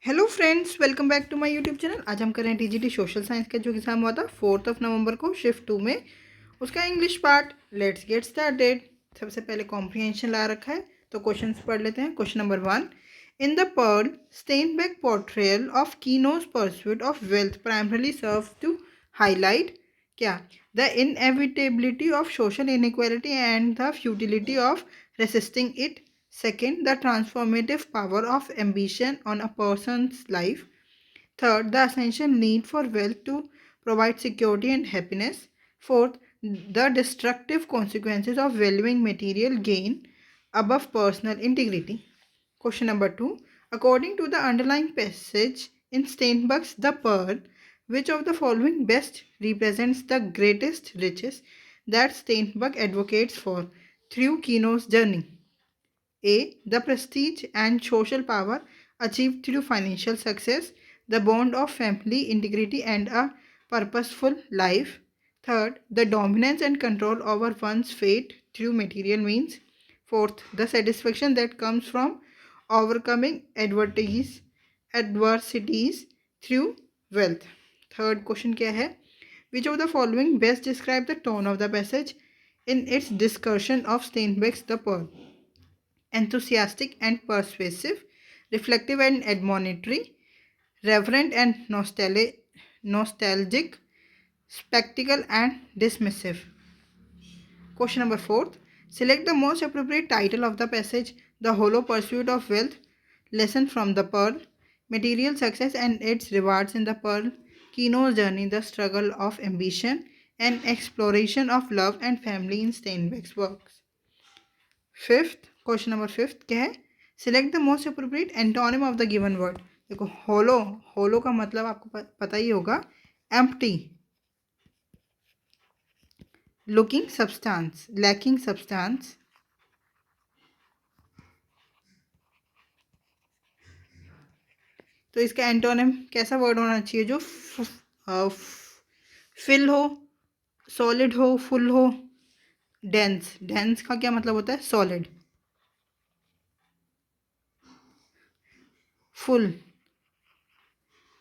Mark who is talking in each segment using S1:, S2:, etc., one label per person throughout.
S1: Hello friends, welcome back to my YouTube channel. आज हम कर रहे हैं टीजीटी सोशल साइंस का जो एग्ज़ाम हुआ था 4 नवंबर को शिफ्ट 2 में, उसका English part. Let's get started. सबसे पहले कॉम्प्रिहेंशन ला रखा है तो क्वेश्चंस पढ़ लेते हैं। Question number 1, in the Pearl Steinbeck portrayal of Kino's pursuit of wealth primarily serve to highlight क्या? The inevitability of social inequality and the futility of resisting it. Second, the transformative power of ambition on a person's life. Third, the essential need for wealth to provide security and happiness. Fourth, the destructive consequences of valuing material gain above personal integrity. Question number 2. According to the underlying passage in Steinbeck's The Pearl, which of the following best represents the greatest riches that Steinbeck advocates for through Kino's journey? A. The prestige and social power achieved through financial success, the bond of family integrity and a purposeful life. Third, the dominance and control over one's fate through material means. Fourth, the satisfaction that comes from overcoming adversities through wealth. Third question क्या है? Which of the following best describe the tone of the passage in its discussion of Steinbeck's The Pearl? Enthusiastic and persuasive, reflective and admonitory, reverent and nostalgic, spectacle and dismissive. Question number 4. Select the most appropriate title of the passage: The Hollow Pursuit of Wealth, Lesson from the Pearl, Material Success and its Rewards in the Pearl, Kino's Journey, The Struggle of Ambition, and Exploration of Love and Family in Steinbeck's works. Fifth, question number fifth क्या है? Select the most appropriate antonym of the given word. देखो, होलो, होलो का मतलब आपको पता ही होगा, empty, looking substance, lacking substance. तो इसका एंटोनिम कैसा वर्ड होना चाहिए? जो फिल हो, सॉलिड हो, फुल हो, डेंस। डेंस का क्या मतलब होता है? सॉलिड, फुल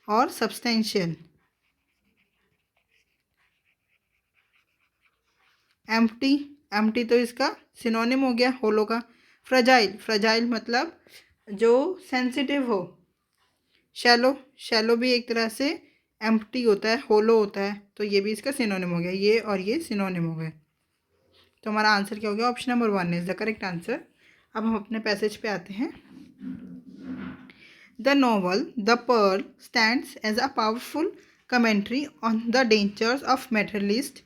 S1: और सब्सटेंशियल। एम्प्टी, एम्प्टी तो इसका सिनोनिम हो गया होलो का। फ्रजाइल, फ्रजाइल मतलब जो सेंसिटिव हो। शैलो, शैलो भी एक तरह से एम्प्टी होता है, होलो होता है, तो ये भी इसका सिनोनिम हो गया। ये और ये सिनोनिम हो गए। तो हमारा आंसर क्या हो गया? Option number 1 is the correct answer. अब हम अपने पैसेज पे आते हैं। The novel the Pearl stands as a powerful commentary on the dangers of materialist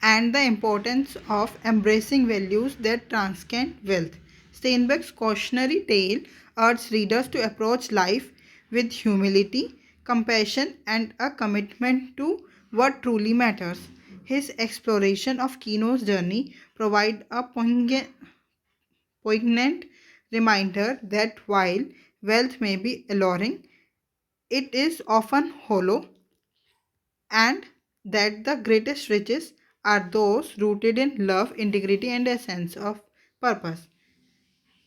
S1: and the importance of embracing values that transcend wealth. Steinbeck's cautionary tale urges readers to approach life with humility, compassion, and a commitment to what truly matters. His exploration of Kino's journey provides a poignant reminder that while wealth may be alluring, it is often hollow, and that the greatest riches are those rooted in love, integrity, and a sense of purpose.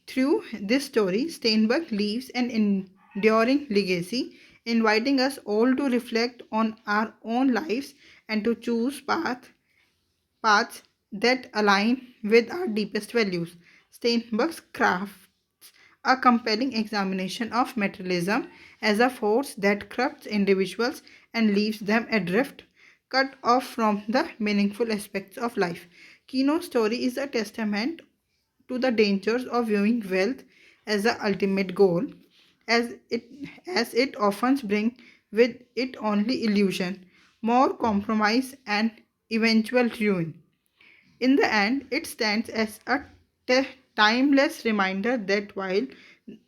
S1: Through this story, Steinbeck leaves an enduring legacy, inviting us all to reflect on our own lives and to choose paths that align with our deepest values. Steinbeck's crafts a compelling examination of materialism as a force that corrupts individuals and leaves them adrift, cut off from the meaningful aspects of life. Kino's story is a testament to the dangers of viewing wealth as the ultimate goal, as it as it often brings with it only illusion, more compromise, and eventual ruin. In the end, it stands as a timeless reminder that while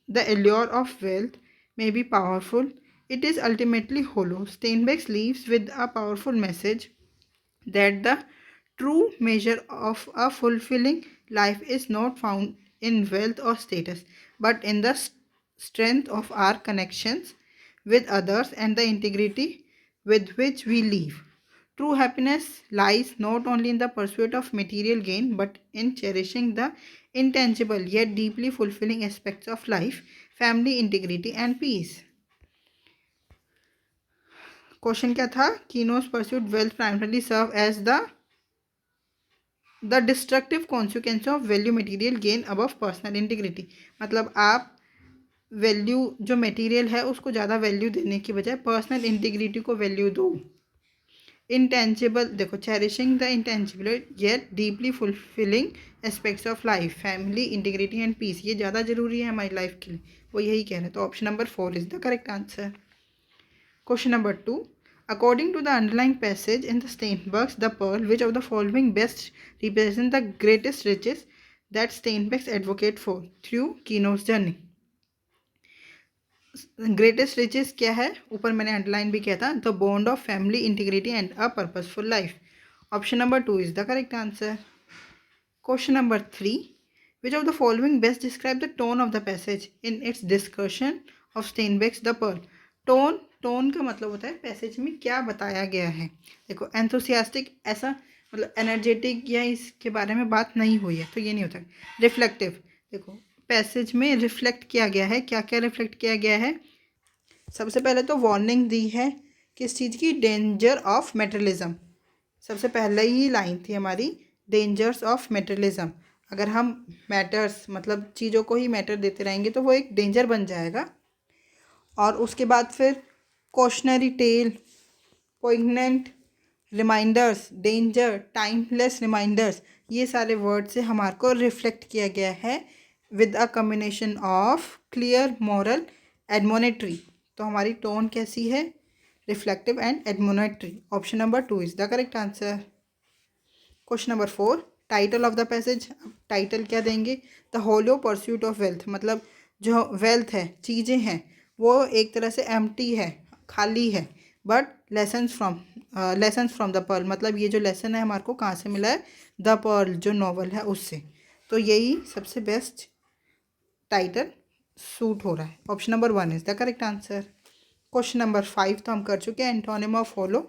S1: the allure of wealth may be powerful, it is ultimately hollow. Steinbeck leaves with a powerful message that the true measure of a fulfilling life is not found in wealth or status, but in the strength of our connections with others and the integrity with which we live. True happiness lies not only in the pursuit of material gain but in cherishing the intangible yet deeply fulfilling aspects of life. family integrity and peace. Question क्या था? Kino's pursuit wealth primarily serve as the destructive consequence of value material gain above personal integrity. मतलब आप value जो material है उसको ज़्यादा value देने की बजाय पर्सनल इंटीग्रिटी को वैल्यू दो। इंटेंजिबल, देखो, cherishing the intangible yet deeply fulfilling aspects of life, family integrity and peace, ये ज़्यादा जरूरी है हमारी लाइफ के लिए, वो यही कह रहे हैं। तो option number 4 is the correct answer. Question number 2, according to the underlying passage in the Steinbeck's The Pearl, which of the following best represent the greatest riches that Steinbeck advocate for through Kino's journey? Greatest riches क्या है? ऊपर मैंने underline भी किया था, the bond of family integrity and a purposeful life. Option number 2 is the correct answer. Question number 3, which of the following best describe the tone of the passage in its discussion of Steinbeck's The Pearl? Tone का मतलब होता है passage में क्या बताया गया है। देखो, एंथुसियास्टिक, ऐसा मतलब एनर्जेटिक या इसके बारे में बात नहीं हुई है, तो ये नहीं होता। रिफ्लेक्टिव, देखो पैसेज में रिफ्लेक्ट किया गया है, क्या क्या रिफ्लेक्ट किया गया है? सबसे पहले तो वार्निंग दी है किस चीज़ की? Danger of materialism. सबसे पहले ही लाइन थी हमारी, डेंजर्स ऑफ मेटेरियलिज्म। अगर हम मैटर्स मतलब चीज़ों को ही मैटर देते रहेंगे तो वो एक डेंजर बन जाएगा। और उसके बाद फिर cautionary tale, poignant reminders, danger, timeless reminders, ये सारे वर्ड से हमारे को रिफ्लेक्ट किया गया है with a combination of clear, moral, admonitory. तो हमारी टोन कैसी है? Reflective and admonitory. Option number 2 is the correct answer. Question number 4, title of the passage. Title क्या देंगे? The hollow pursuit of wealth. मतलब जो वेल्थ है, चीज़ें हैं, वो एक तरह से एम्प्टी है, खाली है, but lessons from the Pearl, मतलब ये जो लेसन है हमारे को कहाँ से मिला है? द पर्ल जो नॉवल है उससे। तो यही सबसे बेस्ट टाइटल सूट हो रहा है। Option number 1 is the correct answer. Question number 5 तो हम कर चुके हैं, antonym of hollow,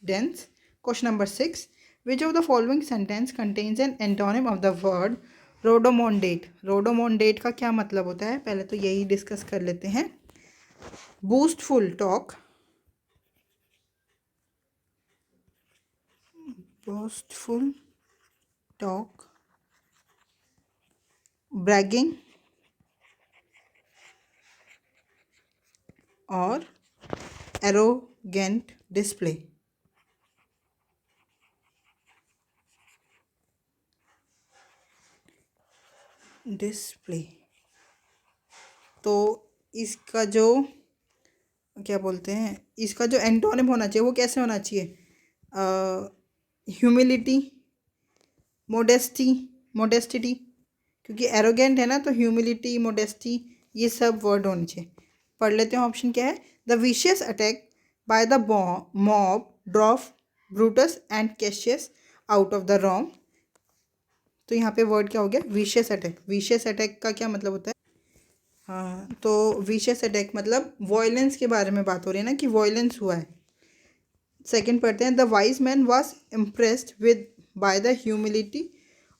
S1: dense. Question number 6, which of the following sentence contains an antonym of the word rodomontade. Rodomontade का क्या मतलब होता है? पहले तो यही डिस्कस कर लेते हैं। बूस्टफुल टॉक, boastful talk, bragging और arrogant display। तो इसका जो क्या बोलते हैं, इसका जो एंटोनिम होना चाहिए वो कैसे होना चाहिए? ह्यूमिलिटी, मोडेस्टिटी, क्योंकि एरोगेंट है ना, तो ह्यूमिलिटी, मोडेस्टी, ये सब वर्ड होने चाहिए। पढ़ लेते हैं ऑप्शन क्या है। The vicious attack by the mob drove Brutus and Cassius out of the Rome. तो यहाँ पे वर्ड क्या हो गया? Vicious attack. विशियस अटैक का क्या मतलब होता है? हाँ, तो विशियस अटैक मतलब वॉयलेंस के बारे में बात हो रही है ना, कि वॉयलेंस हुआ है। सेकंड पढ़ते हैं, the wise man was impressed with by the humility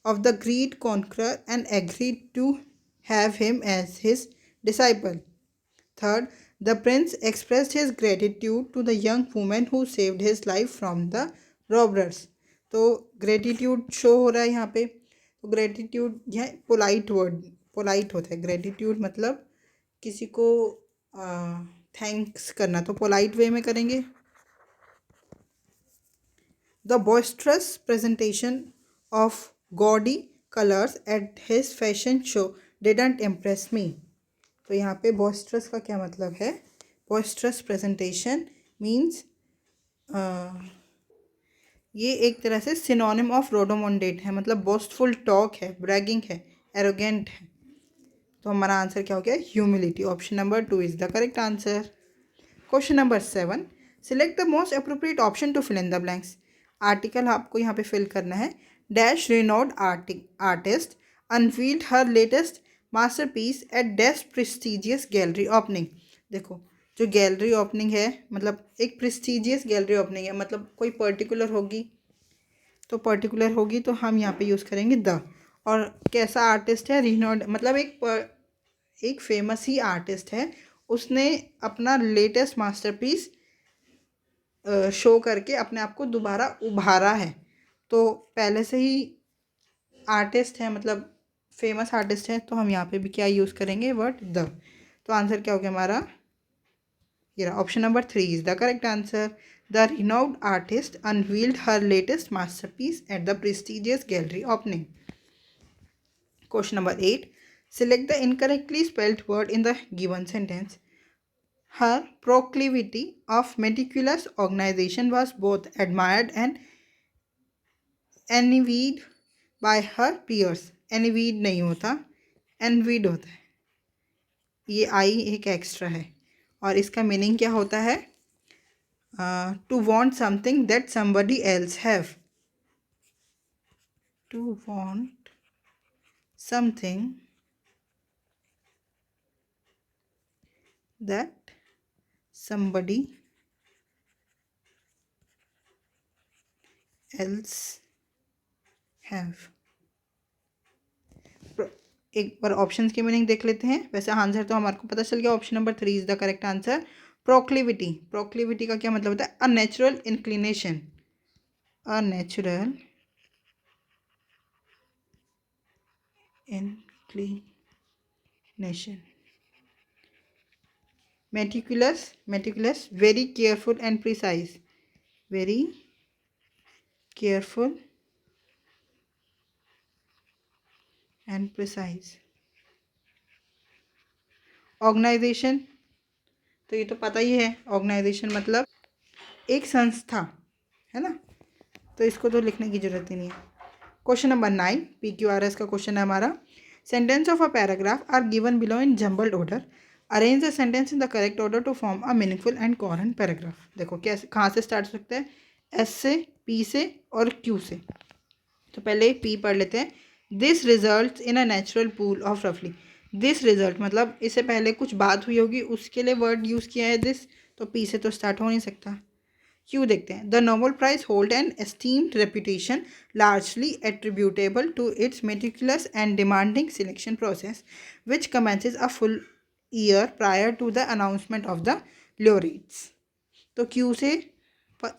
S1: of the great conqueror and agreed to have him as his disciple. Third, the prince expressed his gratitude to the young woman who saved his life from the robbers. तो gratitude show हो रहा है यहाँ पे। तो gratitude यह polite word, polite होता है। gratitude मतलब किसी को थैंक्स करना, तो पोलाइट वे में करेंगे। The boisterous presentation of gaudy colors at his fashion show didn't impress me. तो यहाँ पे boisterous का क्या मतलब है? boisterous presentation means ये एक तरह से सिनोनिम ऑफ रोडोमोंडेट है, मतलब बोस्टफुल टॉक है, ब्रैगिंग है, एरोगेंट है। तो हमारा आंसर क्या हो गया? Humility. Option number 2 is the correct answer. Question number 7, select the most appropriate option to fill in the blanks. Article आपको यहाँ पे फिल करना है। Dash renowned artist unveiled her latest masterpiece at dash prestigious gallery opening. देखो, जो gallery opening है मतलब एक प्रेस्टिजियस गैलरी ओपनिंग है, मतलब कोई पर्टिकुलर होगी, तो पर्टिकुलर होगी तो हम यहाँ पे यूज़ करेंगे द। और कैसा आर्टिस्ट है? रिनोल्ड, मतलब एक फेमस ही आर्टिस्ट है, उसने अपना लेटेस्ट मास्टरपीस शो करके अपने आप को दोबारा उभारा है। तो पहले से ही आर्टिस्ट है, मतलब फेमस आर्टिस्ट है, तो हम यहाँ पे भी क्या यूज़ करेंगे, वर्ड द। तो आंसर क्या हो गया हमारा, ये option number 3 is the correct answer. The renowned artist unveiled her latest masterpiece at the prestigious gallery opening. Question number 8, select the incorrectly spelled word in the given sentence. Her proclivity of meticulous organization was both admired and envied by her peers. envied नहीं होता, envied होता है, ये आई एक extra है और इसका meaning क्या होता है, to want something that somebody else have, to want something that somebody else have। एक बार ऑप्शंस की मीनिंग देख लेते हैं। वैसे आंसर तो हमारे को पता चल गया, option number 3 is the correct answer. Proclivity, proclivity का क्या मतलब होता है, a natural inclination, a natural inclination. Meticulous, meticulous very careful and precise, very careful and precise. Organisation, तो ये तो पता ही है, ऑर्गेनाइजेशन मतलब एक संस्था, है ना, तो इसको तो लिखने की जरूरत ही नहीं है। क्वेश्चन नंबर 9 PQRS का क्वेश्चन है हमारा। Sentence of a paragraph are given below in jumbled order, arrange the sentence in the correct order to form a meaningful and coherent paragraph. देखो कैसे, कहाँ से स्टार्ट हो सकता है, एस से, पी से और क्यू से। तो पहले पी पढ़ लेते हैं। This result in a natural pool of रफली, दिस रिजल्ट मतलब इससे पहले कुछ बात हुई होगी, उसके लिए वर्ड यूज़ किया है दिस, तो पी से तो स्टार्ट हो नहीं सकता। क्यों देखते हैं। The Nobel prize hold an esteemed reputation largely attributable to its meticulous and demanding selection process which commences a full year prior to the announcement of the laureates. तो क्यू से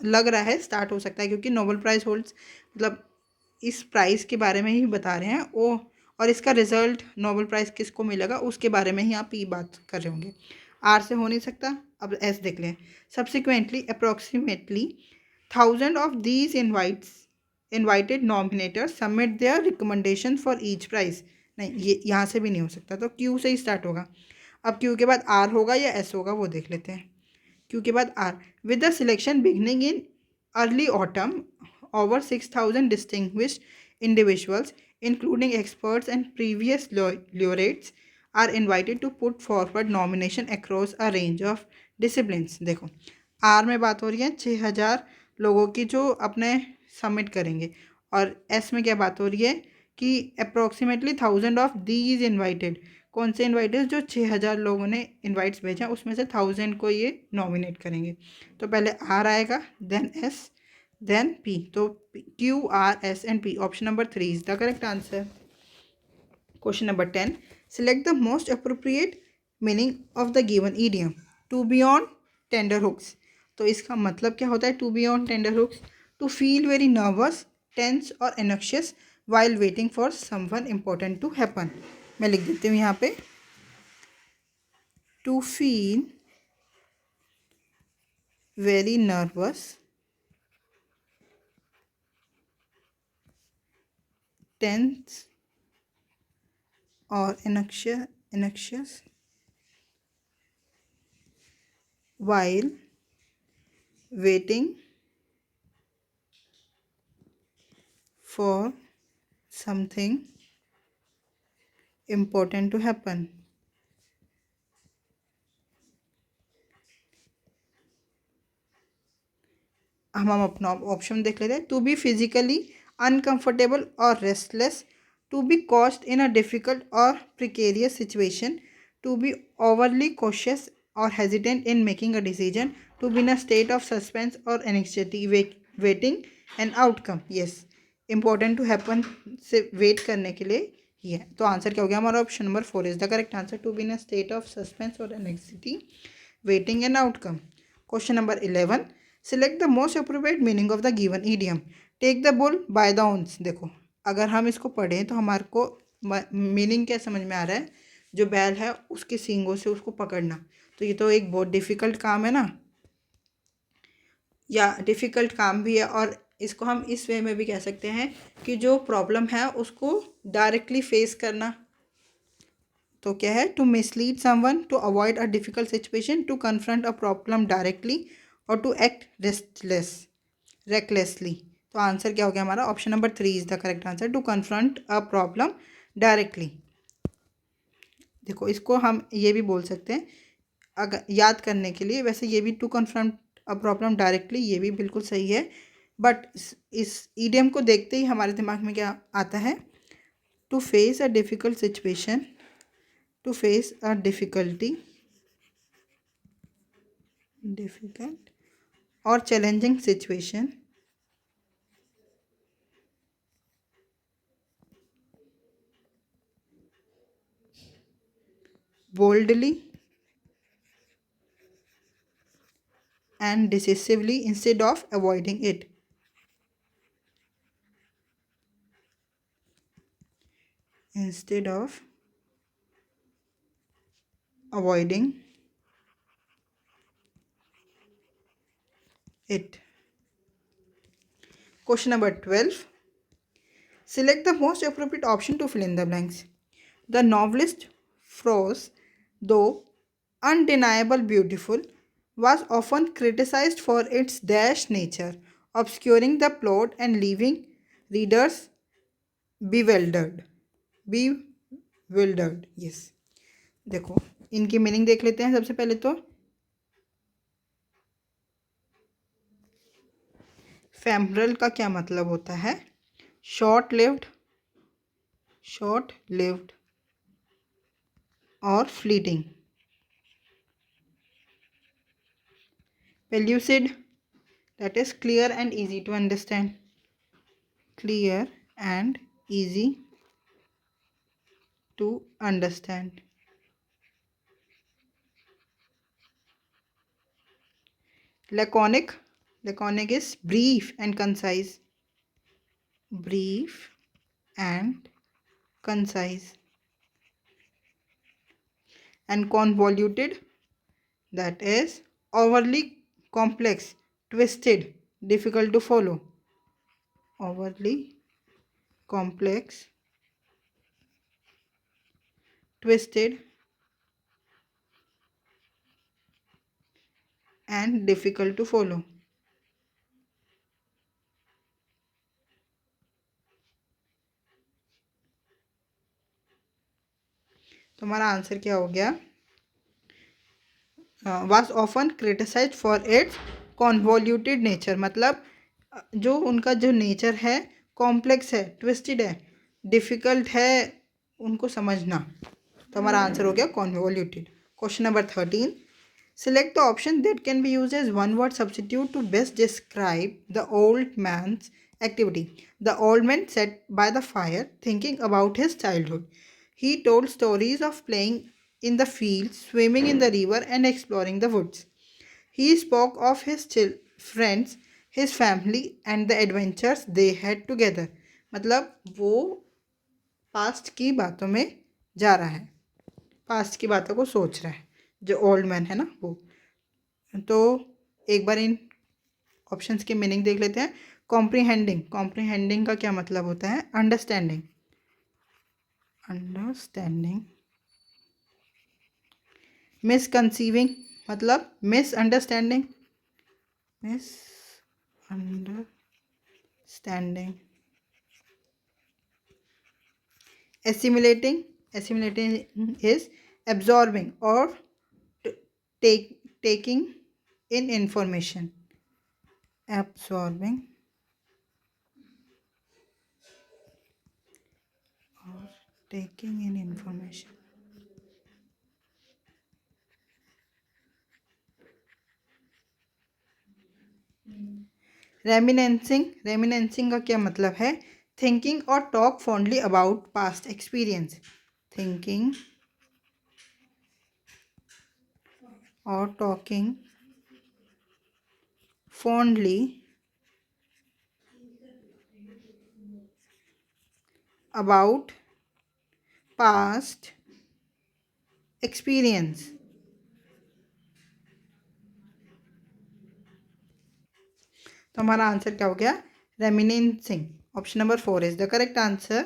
S1: लग रहा है स्टार्ट हो सकता है, क्योंकि नोबेल प्राइज होल्ड्स मतलब इस प्राइज़ के बारे में ही बता रहे हैं वो, और इसका रिजल्ट नोबेल प्राइज़ किसको मिलेगा उसके बारे में ही आप ये बात कर रहे होंगे। आर से हो नहीं सकता। अब एस देख लें। Subsequently approximately 1000 of these invited nominators submit their recommendation for each prize, नहीं ये यहाँ से भी नहीं हो सकता, तो क्यू से ही स्टार्ट होगा। अब क्यू के बाद आर होगा या एस होगा वो देख लेते हैं। क्यू के बाद R, with the selection beginning in early autumn over 6,000 distinguished individuals, including experts and previous laureates, are invited to put forward nomination across a range of disciplines। देखो आर में बात हो रही है 6,000 लोगों की जो अपने सबमिट करेंगे, और एस में क्या बात हो रही है कि अप्रोक्सीमेटली 1000 ऑफ दीज इन्वाइटेड, कौन से इन्वाइटेड, जो 6,000 लोगों ने इन्वाइट्स भेजा उसमें से 1000 को ये नॉमिनेट करेंगे। तो पहले आर आएगा, देन एस, then P, तो Q R S and P, option number 3 is the correct answer। Question number 10, select the most appropriate meaning of the given idiom, to be on tender hooks। तो इसका मतलब क्या होता है, to be on tender hooks, to feel very nervous, tense or anxious while waiting for someone important to happen। मैं लिख देती हूँ यहाँ पे, to feel very nervous, tense or anxious while waiting for something important to happen। हम अपना option देख लेते हैं। टू बी फिजिकली अनकंफर्टेबल और restless, to be cast in a difficult और precarious situation, to be overly cautious और hesitant in making a decision, to be in a state of suspense और anxiety waiting an outcome. Yes, important to happen से wait करने के लिए ही है। तो answer क्या हो गया हमारा? Option number 4 is the correct answer. To be in a state of suspense और anxiety waiting an outcome. Question number 11, select the most appropriate meaning of the given idiom. Take the bull by the horns. देखो अगर हम इसको पढ़ें तो हमारे को meaning क्या समझ में आ रहा है? जो बैल है उसके सींगों से उसको पकड़ना। तो ये तो एक बहुत डिफिकल्ट काम है ना, या डिफ़िकल्ट काम भी है। और इसको हम इस वे में भी कह सकते हैं कि जो प्रॉब्लम है उसको डायरेक्टली फेस करना। तो क्या है? To mislead someone, to avoid a difficult situation, to confront a problem directly, और टू एक्ट रेकलेसली। तो आंसर क्या हो गया हमारा? Option number 3 is the correct answer. To confront a problem directly. देखो इसको हम ये भी बोल सकते हैं अगर याद करने के लिए, वैसे ये भी to confront a problem directly ये भी बिल्कुल सही है। बट इस ईडियम को देखते ही हमारे दिमाग में क्या आता है? To face a difficult situation, to face a difficult और challenging situation boldly and decisively instead of avoiding it. Instead of avoiding it. Question number 12. Select the most appropriate option to fill in the blanks. The novelist prose, though undeniable beautiful, was often criticized for its dash nature, obscuring the plot and leaving readers bewildered. Bewildered, yes. देखो इनकी meaning देख लेते हैं सबसे पहले तो। Femoral का क्या मतलब होता है? शॉर्ट लिव्ड, शॉर्ट लिव्ड और fleeting. पेल्यूसिड, that is clear and easy to understand. Clear and easy to understand. Laconic, laconic is brief and concise. Brief and concise. And convoluted, that is overly complex, twisted, difficult to follow. Overly complex, twisted and difficult to follow. तो हमारा answer क्या हो गया? Was often criticise for its convoluted nature. मतलब जो उनका जो nature है कॉम्प्लेक्स है, ट्विस्टेड है, डिफ़िकल्ट है उनको समझना। तो हमारा आंसर हो गया convoluted. Question number 13, select the option that can be used as one word substitute to best describe the old man's activity. The old man sat by the fire thinking about his childhood. He told stories of playing in the fields, swimming in the river, and exploring the woods. He spoke of his friends, his family, and the adventures they had together. मतलब वो past की बातों में जा रहा है, past की बातों को सोच रहा है, जो ओल्ड मैन है ना वो। तो एक बार इन ऑप्शंस की मीनिंग देख लेते हैं। कॉम्प्रीहेंडिंग, कॉम्प्रीहेंडिंग का क्या मतलब होता है? Understanding, understanding. मिसकंसीविंग मतलब misunderstanding, misunderstanding. assimilating, assimilating is absorbing or taking in information, absorbing or taking in information. रेमिनेंसिंग, रेमिनेंसिंग का क्या मतलब है? thinking or talk fondly about past experience. Thinking or talking fondly about past experience. तो हमारा answer क्या हो गया? Reminiscing. Option number 4 is the correct answer.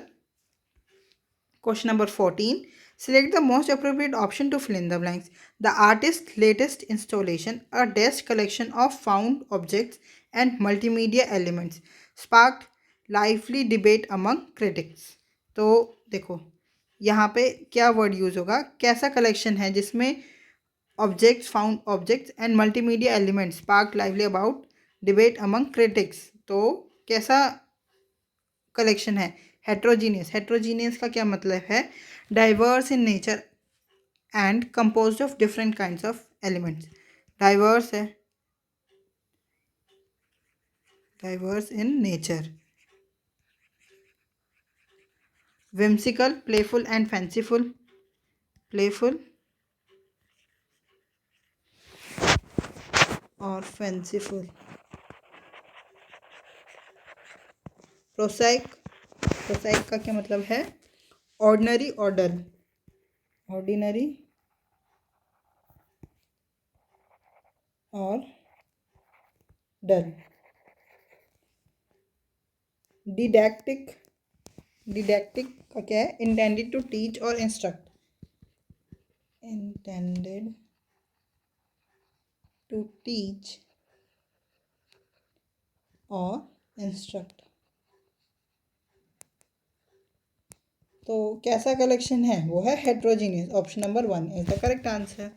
S1: Question number 14. Select the most appropriate option to fill in the blanks. The artist's latest installation, a desk collection of found objects and multimedia elements, sparked lively debate among critics. तो देखो यहाँ पे क्या word use होगा, कैसा collection है जिसमें objects, found objects and multimedia elements spark lively about debate among critics. तो कैसा कलेक्शन है? हेट्रोजीनियस. हेट्रोजीनियस का क्या मतलब है? Diverse in nature and composed of different kinds of elements. Diverse है, diverse in nature. whimsical, playful and fanciful. Playful और fanciful. prosaic. prosaic का क्या मतलब है? ordinary और dull. ordinary और dull. didactic. didactic का क्या है? intended to teach or instruct. intended to teach or instruct. तो कैसा कलेक्शन है? वो है heterogeneous. Option number 1 is the correct answer.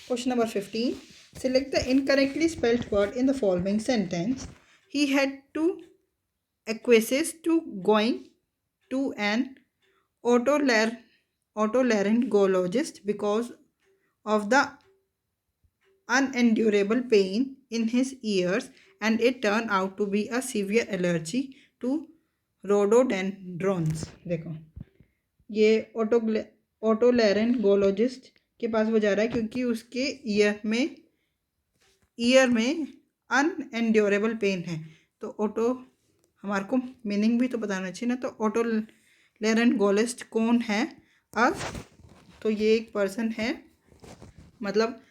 S1: Question number 15. Select the incorrectly spelled word in the following sentence. He had to acquiesce to going to an otolaryngologist because of the unendurable pain in his ears, and it turned out to be a severe allergy to rhododendrons. देखो ये ओटोलैरिंगोलॉजिस्ट के पास वो जा रहा है क्योंकि उसके year में अनएंड्योरेबल पेन है. तो ओटो हमारे को मीनिंग भी तो बताना चाहिए ना. तो ओटोलैरिंगोलॉजिस्ट कौन है? अब तो ये एक पर्सन है, मतलब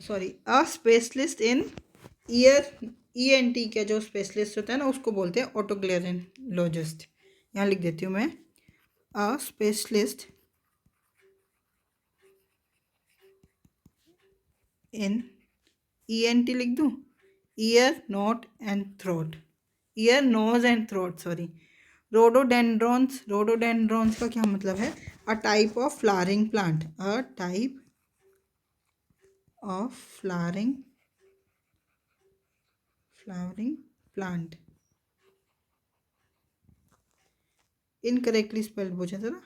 S1: sorry a specialist in year. ENT का जो स्पेशलिस्ट होता है ना उसको बोलते हैं ओटोलैरिंगोलॉजिस्ट. यहाँ लिख देती हूँ मैं, अ स्पेशलिस्ट इन ईएनटी लिख दूँ, year note and throat. Ear nose and throat sorry. Rhododendrons. Rhododendrons का क्या मतलब है? A type of flowering plant. A type of flowering plant. Incorrectly spelled पूछा था ना.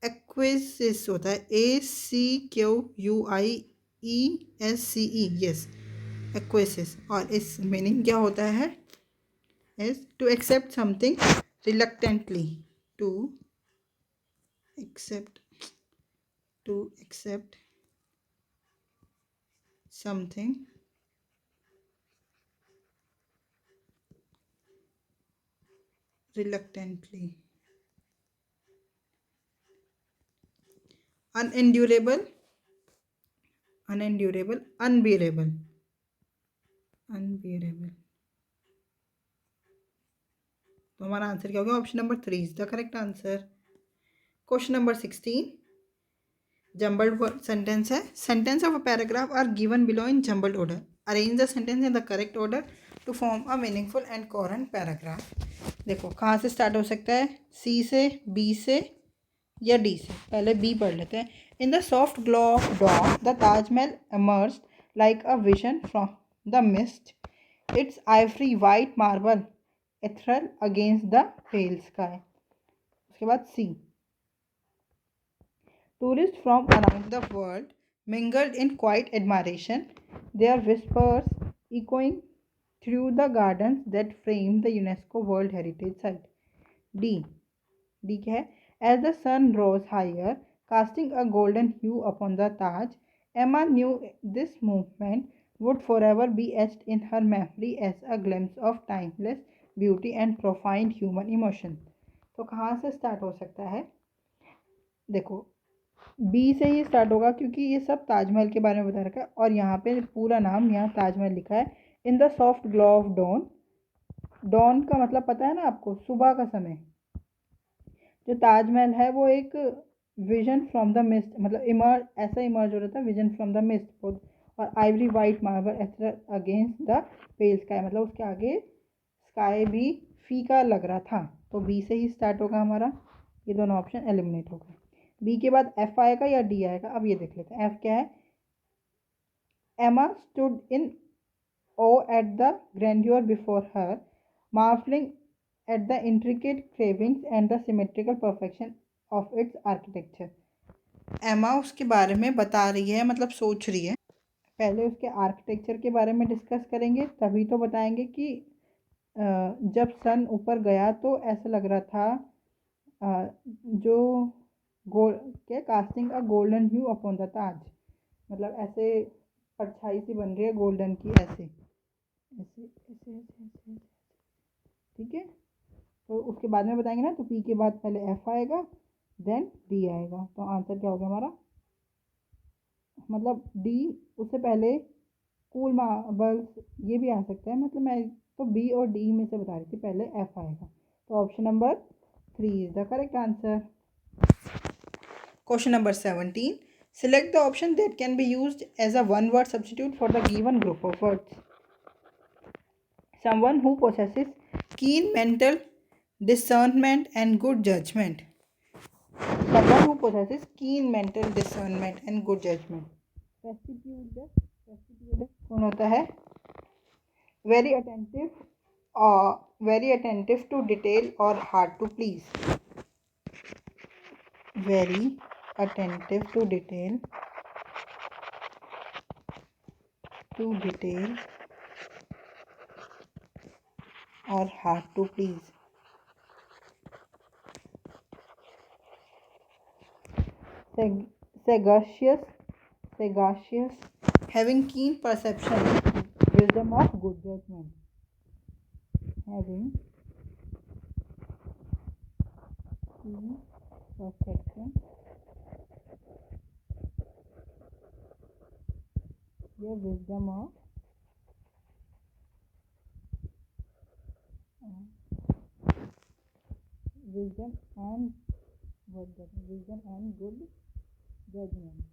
S1: एक्वेसिस होता है ACQUIESCE. यस एक्वेसिस. और इस मीनिंग क्या होता है? Is to accept something reluctantly. To accept something reluctantly. unendurable, unbearable. तो हमारा आंसर क्या होगा? Option number 3 is the correct answer. Question number 16. Jumbled sentence है. Sentence of a paragraph are given below in jumbled order. Arrange the sentence in the correct order to form a meaningful and coherent paragraph. देखो कहाँ से start हो सकता है? सी से, B से या डी से. पहले बी पढ़ लेते हैं. In the soft glow of dawn the Taj Mahal emerged like a vision from the mist, its ivory white marble ethereal against the pale sky. उसके बाद सी. Tourists from around the world mingled in quiet admiration, their whispers echoing through the gardens that frame the UNESCO World Heritage Site. D. D क्या है? As the sun rose higher, casting a golden hue upon the Taj, Emma knew this movement would forever be etched in her memory as a glimpse of timeless beauty and profound human emotion. तो कहाँ से start हो सकता है? देखो, B से ही start होगा क्योंकि ये सब ताजमहल के बारे में बता रखा है और यहाँ पे पूरा नाम यहाँ ताजमहल लिखा है। In the soft glow of dawn, don का मतलब पता है ना आपको, सुबह का समय। जो ताजमहल है वो एक विजन फ्रॉम द मिस्ट, मतलब इमर्ज, ऐसा इमर्ज हो रहा था, विजन फ्रॉम द मिस्ट। और Ivory white marble against the pale sky, मतलब उसके आगे स्काई भी फीका लग रहा था। तो बी से ही स्टार्ट होगा हमारा, ये दोनों ऑप्शन एलिमिनेट हो गए। बी के बाद एफ आएगा या डी आएगा, अब ये देख लेते हैं। एफ क्या है? Emma stood in awe at the grandeur before her, marveling at the intricate carvings and the symmetrical perfection of its architecture. एमा उसके बारे में बता रही है, मतलब सोच रही है। पहले उसके आर्किटेक्चर के बारे में डिस्कस करेंगे, तभी तो बताएंगे कि जब सन ऊपर गया तो ऐसा लग रहा था जो गोल्ड क्या, casting a golden hue upon the Taj, मतलब ऐसे परछाई सी बन रही है गोल्डन की, ऐसे ऐसे ऐसे ऐसे, ठीक है। तो उसके बाद में बताएंगे ना, तो पी के बाद पहले एफ आएगा, देन डी आएगा। तो आंसर क्या हो गया हमारा, मतलब डी। उससे पहले कूल मार्बल्स ये भी आ सकता है, मतलब मैं तो बी और डी में से बता रही थी, पहले एफ आएगा। तो option number 3 is the correct answer. Question number 17, select the option that can be used as a one word substitute for the given group of words. Someone who possesses keen mental discernment and good judgment. Someone who possesses keen mental discernment and good judgment. Substitute कौन होता है? Very attentive to detail or hard to please. Very attentive to detail or hard to please. Sagacious, having keen perception, wisdom of good judgment. Having keen perception, your wisdom of wisdom and good judgment.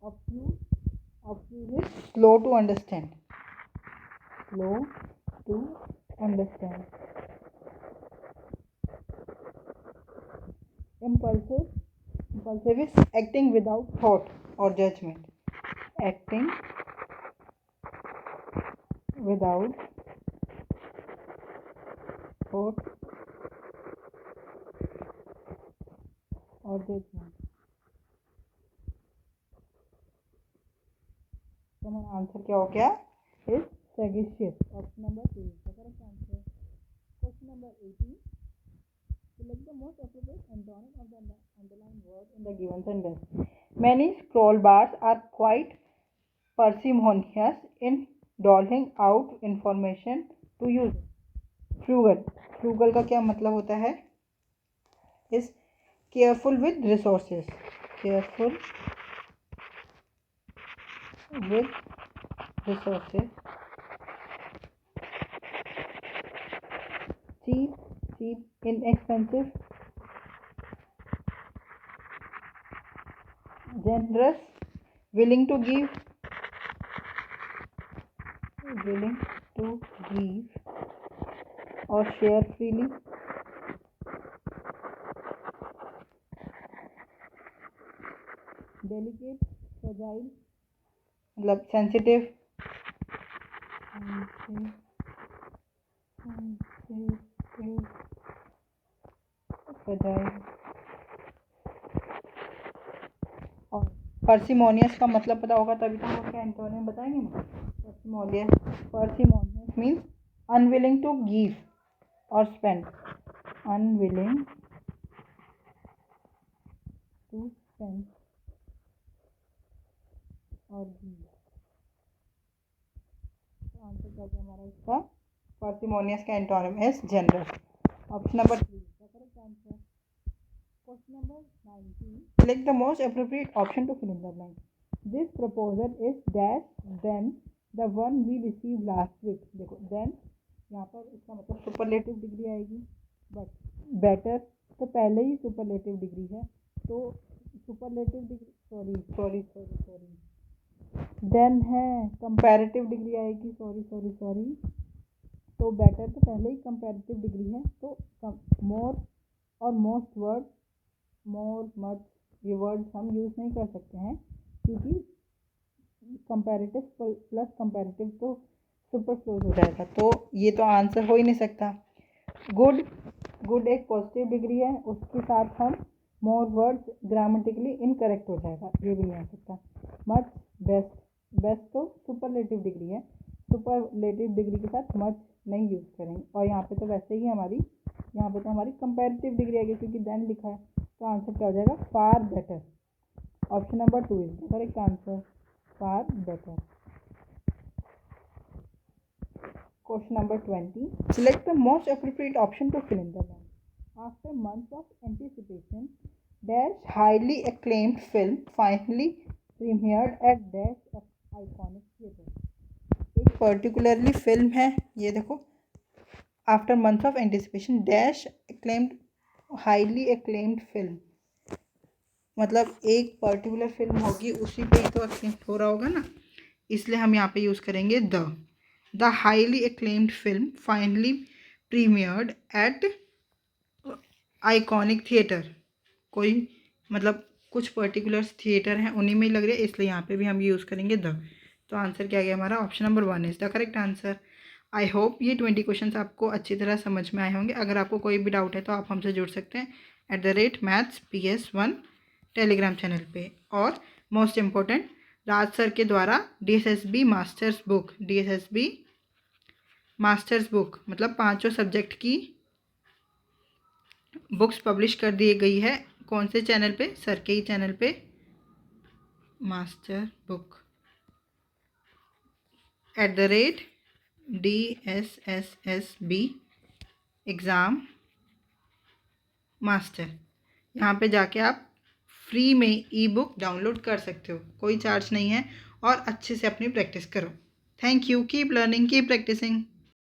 S1: Obtuse is slow to understand. Impulsive is acting without thought or judgment. Acting without thought or judgment. तो हमारा answer क्या हो गया? Is sagacious. Option number 2 is the correct answer. Question number 18. Select the most appropriate antonym of the underlined word in the given sentence. Many scroll bars are quite parsimonious in doling out information to use. Frugal का क्या मतलब होता है? Is careful with resources. Cheap, inexpensive. Generous, willing to give or share freely. Delicate, fragile, मतलब sensitive. Fragile और parsimonious का मतलब पता होगा तभी तो हम उसका एंटोनिम बताएंगे ना। Parsimonious means unwilling to give और स्पेंड, अनविलिंग टू स्पेंड और गिव। तो आंसर क्या है हमारा इसका? पार्सिमोनियस का antonym is generous. Option number 3 the correct answer. Question number 19. Select the most appropriate option to fill in the blank. This proposal is dash than the one we received last week. देखो then यहाँ पर इसका मतलब superlative degree आएगी, but better तो पहले ही superlative degree है, तो सुपरलेटिव डिग्री सॉरी देन है कंपैरेटिव डिग्री आएगी, सॉरी तो बेटर तो पहले ही कंपैरेटिव डिग्री है, तो मोर और मोस्ट वर्ड मोर मच ये वर्ड्स हम यूज़ नहीं कर सकते हैं, क्योंकि कंपैरेटिव प्लस कंपैरेटिव तो सुपरफ्लूज हो जाएगा, तो ये तो आंसर हो ही नहीं सकता। गुड एक पॉजिटिव डिग्री है, उसके साथ हम मोर वर्ड्स ग्रामेटिकली इनकरेक्ट हो जाएगा, ये भी नहीं आ सकता। मच बेस्ट तो सुपरलेटिव डिग्री है, सुपरलेटिव डिग्री के साथ मच नहीं यूज़ करेंगे, और यहाँ पे तो वैसे ही हमारी कंपैरेटिव डिग्री आएगी क्योंकि देन लिखा है, तो आंसर क्या हो जाएगा? Far better. Option number 2 is correct answer, far better. Question number 20. Select the most appropriate option to fill in the blank. After months of anticipation, dash highly acclaimed film finally premiered at dash iconic theater. एक particularly film है, ये देखो, after months of anticipation dash acclaimed highly acclaimed film, मतलब एक particular film होगी उसी पे ही तो acclaimed हो रहा होगा ना, इसलिए हम यहाँ पे यूज़ करेंगे the highly acclaimed film finally premiered at iconic theatre. कोई मतलब कुछ पर्टिकुलर थिएटर हैं उन्हीं में ही लग रही है, इसलिए यहाँ पे भी हम यूज़ करेंगे द। तो आंसर क्या गया हमारा? Option number 1 is the correct answer. I hope ये 20 क्वेश्चन आपको अच्छी तरह समझ में आए होंगे। अगर आपको कोई भी डाउट है तो आप हमसे जुड़ सकते हैं @mathsps1 टेलीग्राम चैनल पे। और मोस्ट इम्पोर्टेंट, राज सर के द्वारा DSSB मास्टर्स बुक मतलब 5 सब्जेक्ट की बुक्स पब्लिश कर दी गई है। कौन से चैनल पे? सर के ही चैनल पे, master book @DSSSB exam master. यहाँ पे जाके आप फ्री में ई बुक डाउनलोड कर सकते हो, कोई चार्ज नहीं है, और अच्छे से अपनी प्रैक्टिस करो। Thank you, keep learning, keep practising.